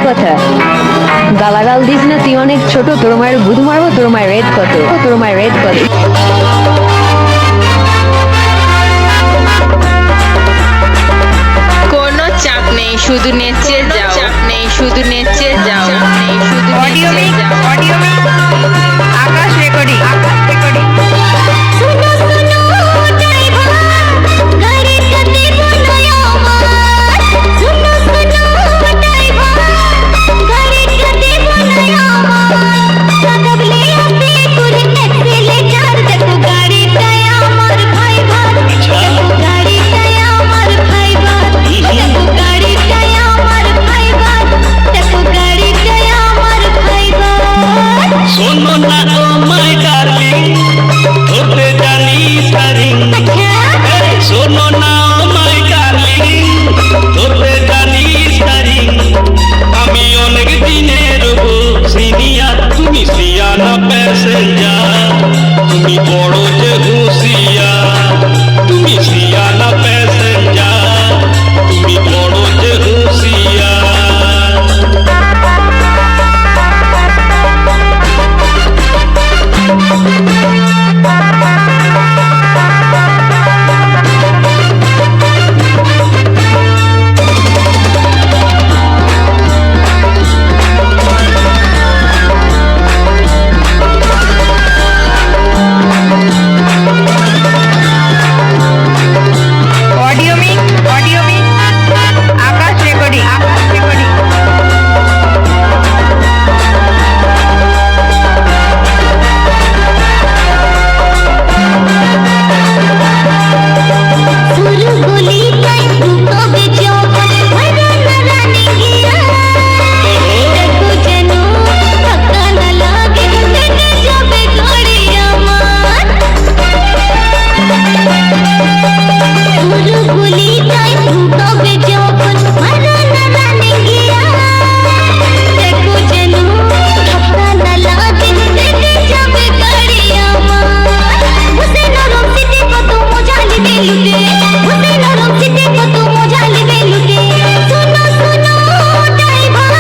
কথা, গালাগাল দিস না, তুই অনেক ছোট, তোর মায়ের বুধ মারবো, তোর মায়ের রেট কত, তোর মায়ের রেট কত। কোনো চাপ নেই, শুধু নেচে যাও, চাপ নেই, শুধু নেচে যাও, শুধু অডিও নেচে মিক, যাও। অডিও মিক, আকাশ রেকর্ডিং, আকাশ রেকর্ডিং। सुनो सुनो ड्राइवर गाड़ी कते बनाया मार सुनो सुनो ड्राइवर गाड़ी कते बनाया मार कबले आते पूरे एक्सीलेटर देखो गाड़ी टाया मार भाई भाई देखो गाड़ी टाया मार भाई भाई देखो गाड़ी टाया मार भाई भाई देखो गाड़ी टाया मार भाई भाई শোনো না ও মাই ডার্লিং, ধরতে জানি স্টারিং। শোনো না ও মাই ডার্লিং, ধরতে জানি স্টারিং। আমি অনেক দিনের সিনিয়র, তুমি সিয়ানা প্যাসেঞ্জার। তুমি বড় যে হুঁশিয়ার, তুমি সিয়ানা প্যাসেঞ্জার। তুমি বড় যে হুঁশিয়ার। অডিও মিক, অডিও মিক, আকাশ রেকর্ডিং, আকাশ রেকর্ডিং। सुरु गोली टाइम रुको बेचो मरा रानी गिया देखो जनो धक्का न लागे तेरे जाबे गाड़िया मार सुरु गोली टाइम रुको बेचो मरा रानी गिया देखो जनो धक्का न लागे तेरे जाबे गाड़िया मार उसे नरम सिटी को तो मजा ले लुटे उसे नरम सिटी को तो मजा ले लुटे सुनो सुनो ड्राइवर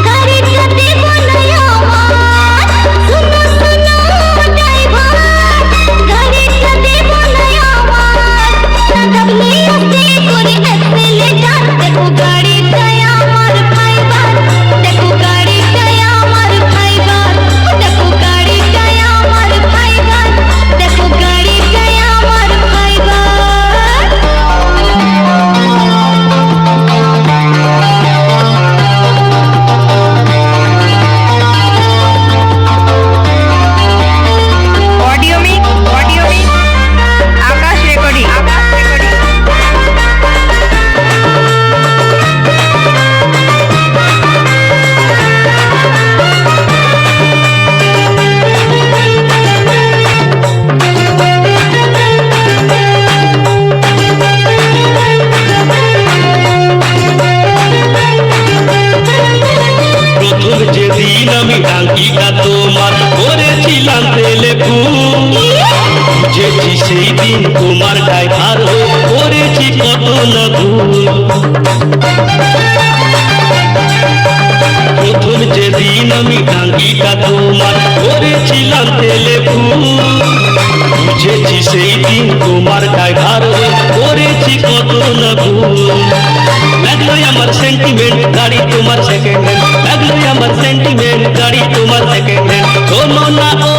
गाड़ी कते बनाया मार सुनो सुनो ड्राइवर गाड़ी कते बनाया मार कबले आते कोरी एक्सीलेटर देखो गाड़ी टाया मार भाई बार देखो गाड़ी टाया मार भाई बार देखो गाड़ी टाया मार भाई बार देखो गाड़ी टाया मार भाई बार অডিও মিক, অডিও মিক, আকাশ রেকর্ডিং, আকাশ রেকর্ডিং। প্রথম যেদিন আমি ডাঙ্গিটা তোমার করেছিলাম তেলে ফুল, বুঝেছি সেই দিন তোমার ড্রাইভার করেছি কত না ভুল। প্রথম যেদিন আমি ডাঙ্গিটা তোমার করেছিলাম তেলে ফুল, বুঝেছি সেই দিন তোমার ড্রাইভার করেছি কত না ভুল। লাগলোই আমার সেন্টিমেন্ট, গাড়ি তোমার সেকেন্ড হ্যান্ড। লাগলোই আমার সেন্টিমেন্ট, গাড়ি তোমার সেকেন্ড হ্যান্ড। শোনো না ও